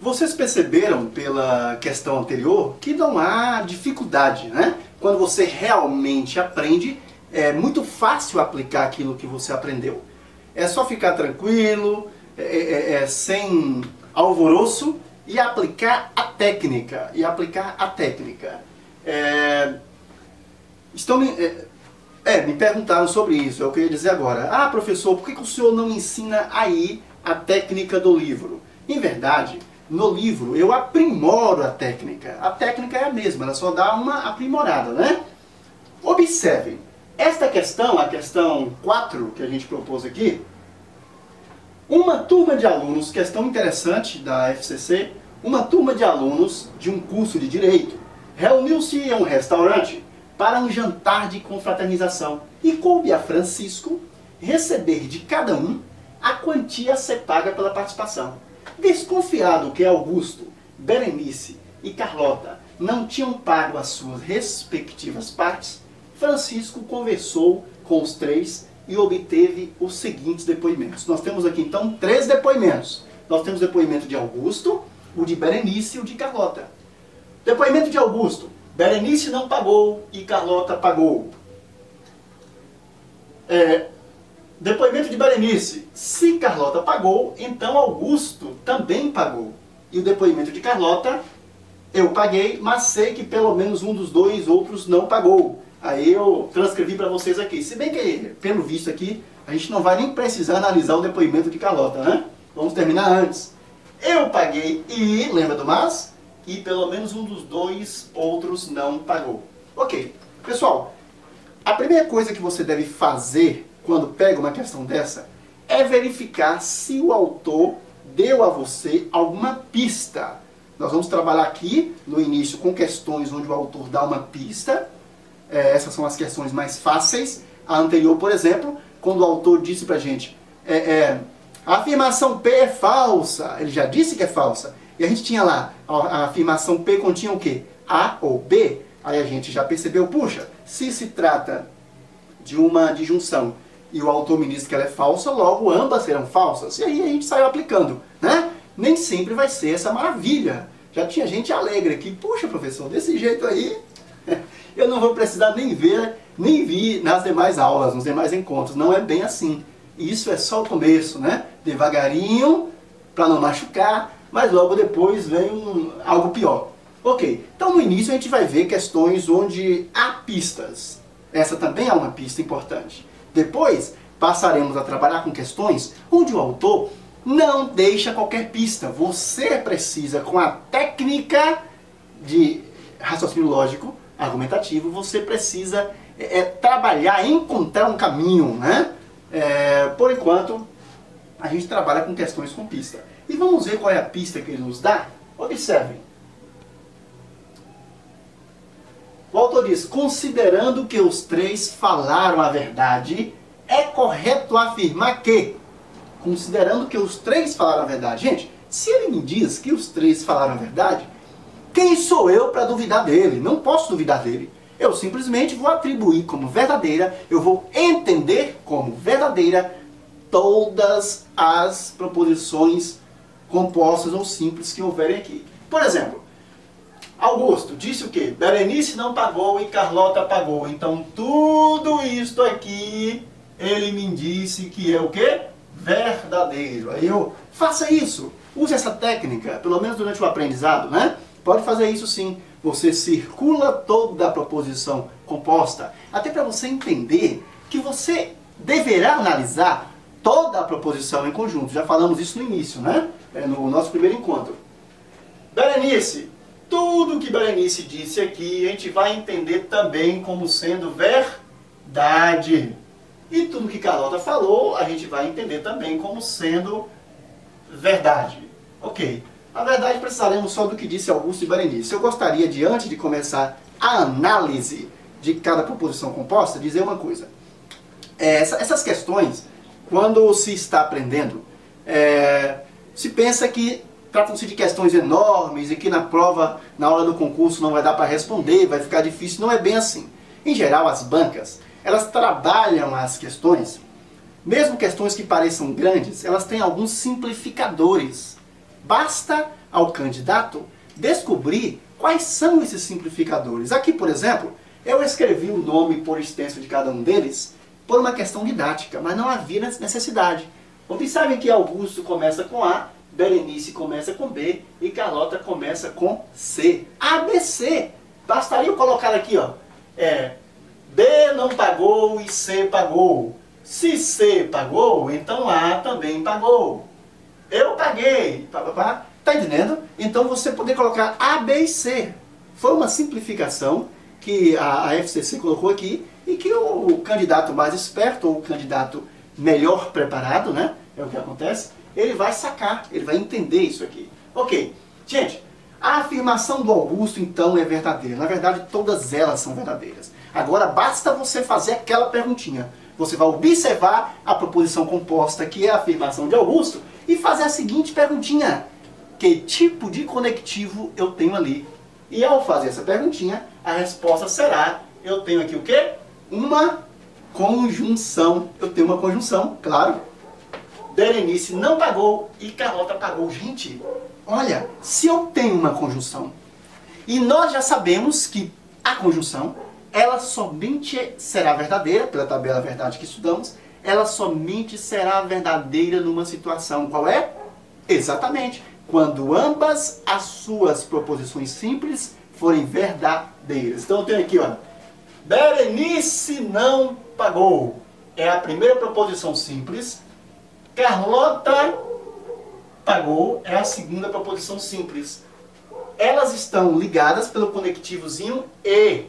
Vocês perceberam pela questão anterior que não há dificuldade, né? Quando você realmente aprende, é muito fácil aplicar aquilo que você aprendeu. É só ficar tranquilo, sem alvoroço e aplicar a técnica. Me perguntaram sobre isso, eu queria dizer agora. Ah, professor, por que o senhor não ensina aí a técnica do livro? Em verdade, no livro eu aprimoro a técnica. A técnica é a mesma, ela só dá uma aprimorada, né? Observem, esta questão, a questão 4 que a gente propôs aqui, uma turma de alunos, questão interessante da FCC, uma turma de alunos de um curso de Direito reuniu-se em um restaurante para um jantar de confraternização e coube a Francisco receber de cada um a quantia a ser paga pela participação. Desconfiado que Augusto, Berenice e Carlota não tinham pago as suas respectivas partes, Francisco conversou com os três e obteve os seguintes depoimentos. Nós temos aqui então 3 depoimentos. Nós temos o depoimento de Augusto, o de Berenice e o de Carlota. Depoimento de Augusto: Berenice não pagou e Carlota pagou. Depoimento de Berenice: se Carlota pagou, então Augusto também pagou. E o depoimento de Carlota: eu paguei, mas sei que pelo menos um dos dois outros não pagou. Aí eu transcrevi para vocês aqui. Se bem que, pelo visto aqui, a gente não vai nem precisar analisar o depoimento de Carlota, né? Vamos terminar antes. Eu paguei e, lembra do mas? E pelo menos um dos dois outros não pagou. Ok. Pessoal, a primeira coisa que você deve fazer quando pega uma questão dessa é verificar se o autor deu a você alguma pista. Nós vamos trabalhar aqui no início com questões onde o autor dá uma pista. Essas são as questões mais fáceis. A anterior, por exemplo, quando o autor disse pra gente a afirmação P é falsa, ele já disse que é falsa, e a gente tinha lá, a afirmação P continha o quê? A ou B, aí a gente já percebeu, puxa, se se trata de uma disjunção e o autor me diz que ela é falsa, logo ambas serão falsas, e aí a gente saiu aplicando, né? Nem sempre vai ser essa maravilha. Já tinha gente alegre aqui, puxa professor, desse jeito aí, eu não vou precisar nem vir nas demais aulas, nos demais encontros, não é bem assim. Isso é só o começo, né? Devagarinho, para não machucar, mas logo depois vem algo pior. Ok, então no início a gente vai ver questões onde há pistas. Essa também é uma pista importante. Depois passaremos a trabalhar com questões onde o autor não deixa qualquer pista. Você precisa, com a técnica de raciocínio lógico, argumentativo, você precisa trabalhar, encontrar um caminho, né? Por enquanto, a gente trabalha com questões com pista. E vamos ver qual é a pista que ele nos dá? Observem. O autor diz: considerando que os três falaram a verdade, é correto afirmar que... Considerando que os três falaram a verdade. Gente, se ele me diz que os três falaram a verdade, quem sou eu para duvidar dele? Não posso duvidar dele. Eu simplesmente vou atribuir como verdadeira, eu vou entender como verdadeira todas as proposições compostas ou simples que houverem aqui. Por exemplo, Augusto disse o quê? Berenice não pagou e Carlota pagou. Então tudo isto aqui ele me disse que é o quê? Verdadeiro. Aí eu faça isso. Use essa técnica, pelo menos durante o aprendizado, né? Pode fazer isso sim. Você circula toda a proposição composta, até para você entender que você deverá analisar toda a proposição em conjunto. Já falamos isso no início, né? No nosso primeiro encontro. Berenice, tudo que Berenice disse aqui, a gente vai entender também como sendo verdade. E tudo que Carlota falou, a gente vai entender também como sendo verdade. Ok. Na verdade, precisaremos só do que disse Augusto e Berenice. Eu gostaria de, antes de começar a análise de cada proposição composta, dizer uma coisa. Essas questões, quando se está aprendendo, se pensa que tratam-se de questões enormes e que na prova, na hora do concurso, não vai dar para responder, vai ficar difícil. Não é bem assim. Em geral, as bancas, elas trabalham as questões, mesmo questões que pareçam grandes, elas têm alguns simplificadores. Basta ao candidato descobrir quais são esses simplificadores. Aqui, por exemplo, eu escrevi o nome por extenso de cada um deles por uma questão didática, mas não havia necessidade. Observem que Augusto começa com A, Berenice começa com B e Carlota começa com C. ABC. Bastaria eu colocar aqui, ó, B não pagou e C pagou. Se C pagou, então A também pagou. Eu paguei. Tá entendendo? Então você poder colocar A, B e C. Foi uma simplificação que a FCC colocou aqui e que o candidato mais esperto ou o candidato melhor preparado, né? É o que acontece. Ele vai sacar, ele vai entender isso aqui. Ok, gente, a afirmação do Augusto então é verdadeira. Na verdade, todas elas são verdadeiras. Agora basta você fazer aquela perguntinha. Você vai observar a proposição composta, que é a afirmação de Augusto, e fazer a seguinte perguntinha: que tipo de conectivo eu tenho ali? E ao fazer essa perguntinha, a resposta será: eu tenho aqui o quê? Uma conjunção. Eu tenho uma conjunção, claro. Berenice não pagou e Carlota pagou. Gente, olha, se eu tenho uma conjunção, e nós já sabemos que a conjunção, ela somente será verdadeira, pela tabela verdade que estudamos, ela somente será verdadeira numa situação. Qual é? Exatamente, quando ambas as suas proposições simples forem verdadeiras. Então eu tenho aqui, ó, Berenice não pagou. É a primeira proposição simples. Carlota pagou é a segunda proposição simples. Elas estão ligadas pelo conectivozinho E.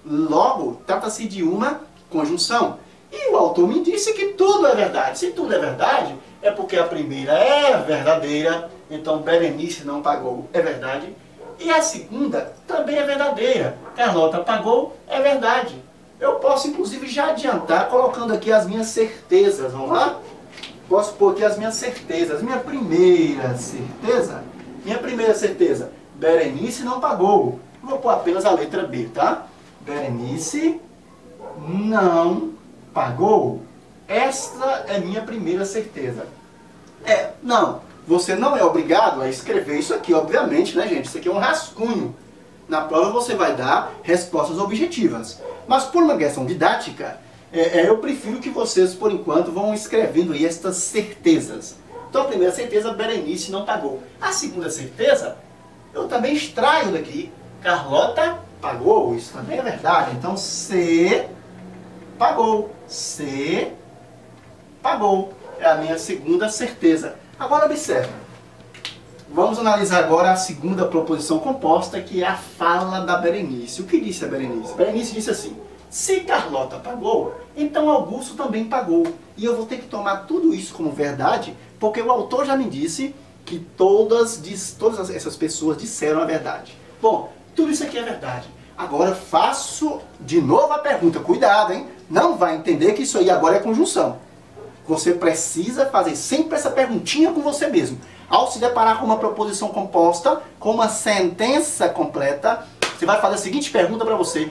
Logo, trata-se de uma conjunção. E o autor me disse que tudo é verdade. Se tudo é verdade, é porque a primeira é verdadeira. Então, Berenice não pagou é verdade. E a segunda também é verdadeira. Carlota pagou é verdade. Eu posso, inclusive, já adiantar colocando aqui as minhas certezas. Vamos lá? Posso pôr aqui as minhas certezas. Minha primeira certeza, Berenice não pagou. Vou pôr apenas a letra B, tá? Berenice não pagou. Esta é minha primeira certeza. Não, você não é obrigado a escrever isso aqui, obviamente, né, gente? Isso aqui é um rascunho. Na prova você vai dar respostas objetivas. Mas por uma questão didática, eu prefiro que vocês, por enquanto, vão escrevendo aí estas certezas. Então a primeira certeza, Berenice não pagou. A segunda certeza, eu também extraio daqui, Carlota pagou. Isso também é verdade. Então C pagou. C pagou. É a minha segunda certeza. Agora observe. Vamos analisar agora a segunda proposição composta, que é a fala da Berenice. O que disse a Berenice? Berenice disse assim: se Carlota pagou, então Augusto também pagou. E eu vou ter que tomar tudo isso como verdade, porque o autor já me disse que todas essas pessoas disseram a verdade. Bom, tudo isso aqui é verdade. Agora faço de novo a pergunta. Cuidado, hein? Não vai entender que isso aí agora é conjunção. Você precisa fazer sempre essa perguntinha com você mesmo. Ao se deparar com uma proposição composta, com uma sentença completa, você vai fazer a seguinte pergunta para você.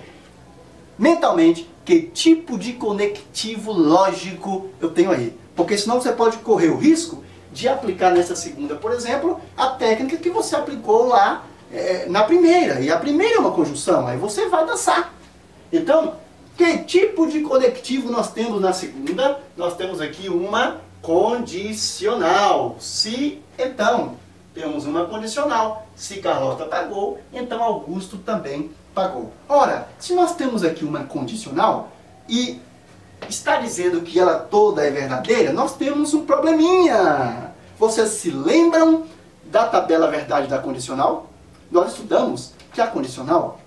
Mentalmente, que tipo de conectivo lógico eu tenho aí? Porque senão você pode correr o risco de aplicar nessa segunda, por exemplo, a técnica que você aplicou lá na primeira. E a primeira é uma conjunção, aí você vai dançar. Então, que tipo de conectivo nós temos na segunda? Nós temos aqui uma condicional. Se, então, temos uma condicional. Se Carlota pagou, então Augusto também pagou. Ora, se nós temos aqui uma condicional e está dizendo que ela toda é verdadeira, nós temos um probleminha. Vocês se lembram da tabela verdade da condicional? Nós estudamos que a condicional,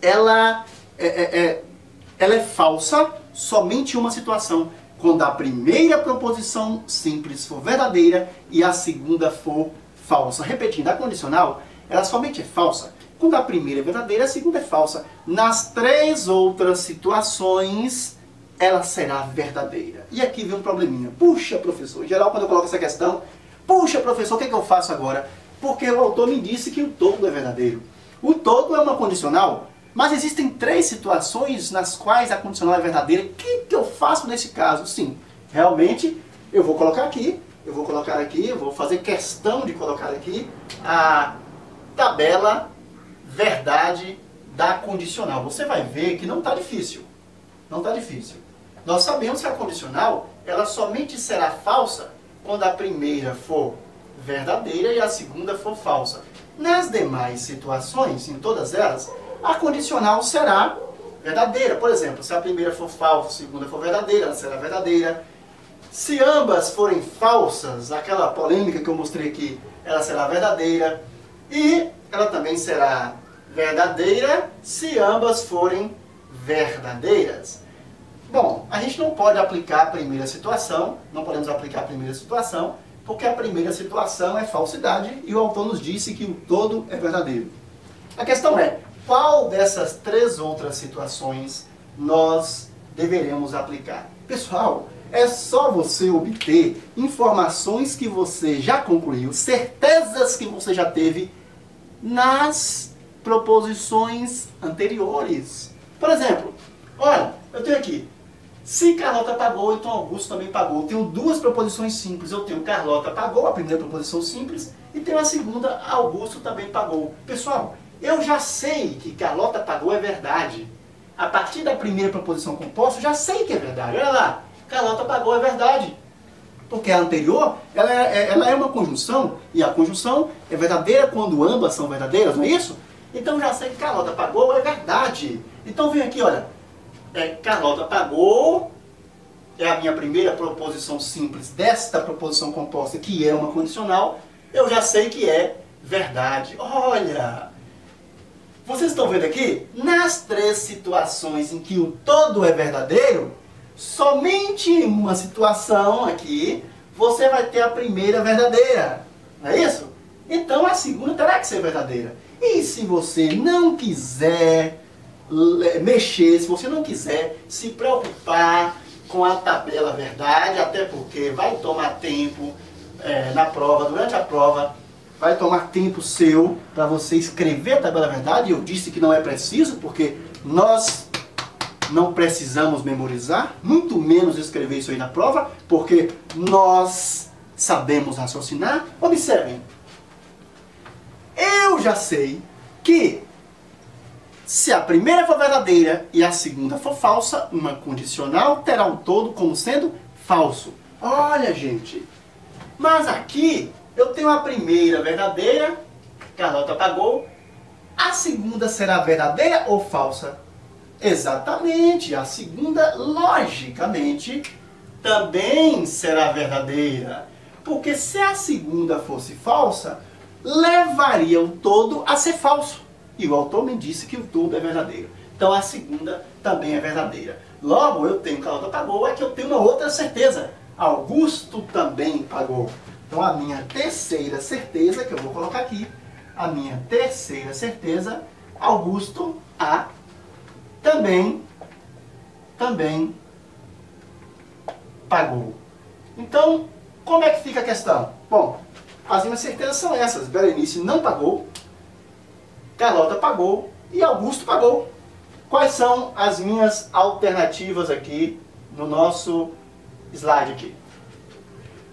ela é falsa somente em uma situação, quando a primeira proposição simples for verdadeira e a segunda for falsa. Repetindo, a condicional, ela somente é falsa quando a primeira é verdadeira e a segunda é falsa. Nas três outras situações, ela será verdadeira. E aqui vem um probleminha. Puxa, professor, em geral quando eu coloco essa questão, puxa, professor, o que é que eu faço agora? Porque o autor me disse que o todo é verdadeiro. O todo é uma condicional, mas existem três situações nas quais a condicional é verdadeira. O que eu faço nesse caso? Sim, realmente, eu vou colocar aqui, eu vou colocar aqui, eu vou fazer questão de colocar aqui a tabela verdade da condicional. Você vai ver que não está difícil. Não está difícil. Nós sabemos que a condicional, ela somente será falsa quando a primeira for verdadeira e a segunda for falsa. Nas demais situações, em todas elas, a condicional será verdadeira. Por exemplo, se a primeira for falsa, a segunda for verdadeira, ela será verdadeira. Se ambas forem falsas, aquela polêmica que eu mostrei aqui, ela será verdadeira. E ela também será verdadeira se ambas forem verdadeiras. Bom, a gente não pode aplicar a primeira situação, não podemos aplicar a primeira situação, porque a primeira situação é falsidade e o autor nos disse que o todo é verdadeiro. A questão é, qual dessas três outras situações nós deveremos aplicar? Pessoal, é só você obter informações que você já concluiu, certezas que você já teve nas proposições anteriores. Por exemplo, olha, eu tenho aqui, se Carlota pagou, então Augusto também pagou. Eu tenho duas proposições simples. Eu tenho Carlota pagou, a primeira proposição simples, e tenho a segunda, Augusto também pagou. Pessoal, eu já sei que Carlota pagou é verdade. A partir da primeira proposição composta, eu já sei que é verdade. Olha lá, Carlota pagou é verdade. Porque a anterior, ela é uma conjunção, e a conjunção é verdadeira quando ambas são verdadeiras, não é isso? Então eu já sei que Carlota pagou é verdade. Então vem aqui, olha, Carlota pagou é a minha primeira proposição simples desta proposição composta, que é uma condicional, eu já sei que é verdade. Olha, vocês estão vendo aqui? Nas três situações em que o todo é verdadeiro, somente em uma situação aqui, você vai ter a primeira verdadeira. Não é isso? Então a segunda terá que ser verdadeira. E se você não quiser mexer, se você não quiser se preocupar com a tabela verdade, até porque vai tomar tempo na prova, durante a prova, vai tomar tempo seu para você escrever a tabela verdade. Eu disse que não é preciso, porque nós não precisamos memorizar, muito menos escrever isso aí na prova, porque nós sabemos raciocinar. Observem, eu já sei que se a primeira for verdadeira e a segunda for falsa, uma condicional terá o todo como sendo falso. Olha, gente, mas aqui eu tenho a primeira verdadeira, Carlota pagou, a segunda será verdadeira ou falsa? Exatamente, a segunda, logicamente, também será verdadeira. Porque se a segunda fosse falsa, levaria o todo a ser falso. E o autor me disse que o todo é verdadeiro. Então a segunda também é verdadeira. Logo, eu tenho Carlota pagou, é que eu tenho uma outra certeza. Augusto também pagou. Então a minha terceira certeza, que eu vou colocar aqui, a minha terceira certeza, Augusto também pagou. Então, como é que fica a questão? Bom, as minhas certezas são essas. Berenice não pagou, Carlota pagou e Augusto pagou. Quais são as minhas alternativas aqui no nosso slide aqui?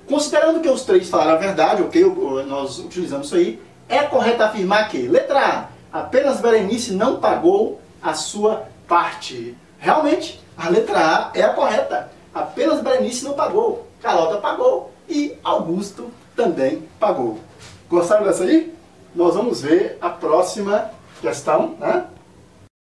Considerando que os três falaram a verdade, ok, nós utilizamos isso aí, é correto afirmar que, letra A, apenas Berenice não pagou a sua parte. Realmente, a letra A é a correta. Apenas Berenice não pagou, Carlota pagou e Augusto também pagou. Gostaram dessa aí? Nós vamos ver a próxima questão, né?